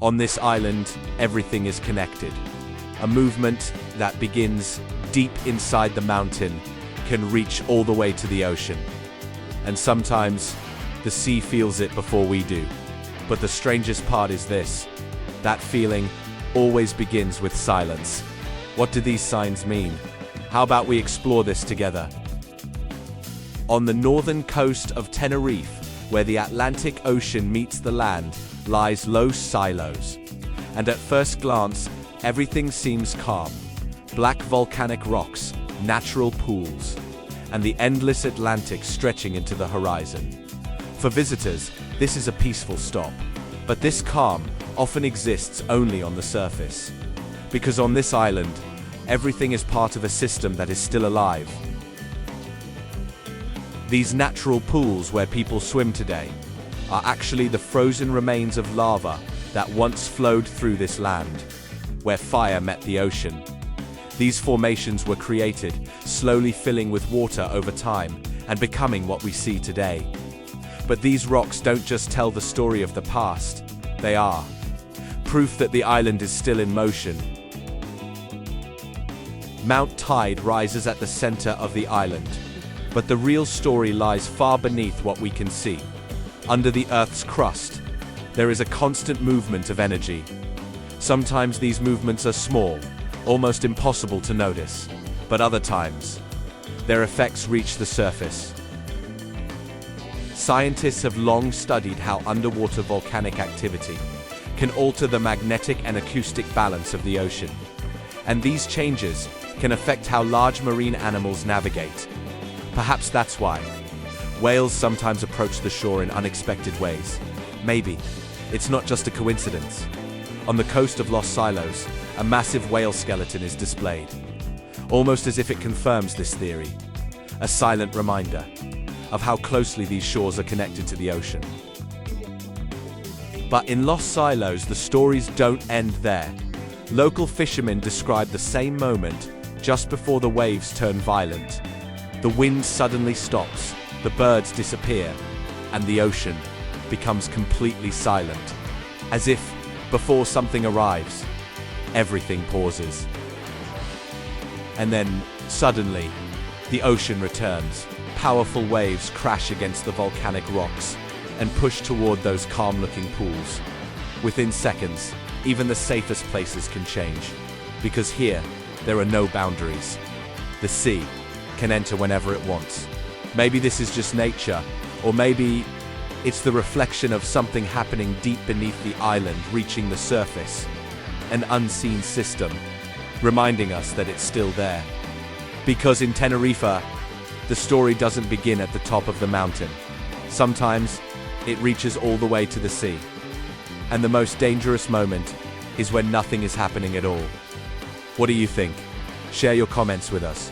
On this island, everything is connected. A movement that begins deep inside the mountain can reach all the way to the ocean. And sometimes, the sea feels it before we do. But the strangest part is this: that feeling always begins with silence. What do these signs mean? How about we explore this together? On the northern coast of Tenerife, where the Atlantic Ocean meets the land, lies Los Silos. And at first glance, everything seems calm. Black volcanic rocks, natural pools, and the endless Atlantic stretching into the horizon. For visitors, this is a peaceful stop. But this calm often exists only on the surface. Because on this island, everything is part of a system that is still alive. These natural pools where people swim today are actually the frozen remains of lava that once flowed through this land, where fire met the ocean. These formations were created, slowly filling with water over time and becoming what we see today. But these rocks don't just tell the story of the past, they are proof that the island is still in motion. Mount Teide rises at the center of the island, but the real story lies far beneath what we can see. Under the Earth's crust, there is a constant movement of energy. Sometimes these movements are small, almost impossible to notice, but other times, their effects reach the surface. Scientists have long studied how underwater volcanic activity can alter the magnetic and acoustic balance of the ocean. And these changes can affect how large marine animals navigate. Perhaps that's why whales sometimes approach the shore in unexpected ways. Maybe it's not just a coincidence. On the coast of Los Silos, a massive whale skeleton is displayed, almost as if it confirms this theory, a silent reminder of how closely these shores are connected to the ocean. But in Los Silos, the stories don't end there. Local fishermen describe the same moment just before the waves turn violent. The wind suddenly stops, the birds disappear, and the ocean becomes completely silent. As if, before something arrives, everything pauses. And then, suddenly, the ocean returns. Powerful waves crash against the volcanic rocks and push toward those calm-looking pools. Within seconds, even the safest places can change, because here, there are no boundaries. The sea can enter whenever it wants. Maybe this is just nature, or maybe it's the reflection of something happening deep beneath the island reaching the surface, an unseen system, reminding us that it's still there. Because in Tenerife, the story doesn't begin at the top of the mountain. Sometimes, it reaches all the way to the sea. And the most dangerous moment is when nothing is happening at all. What do you think? Share your comments with us.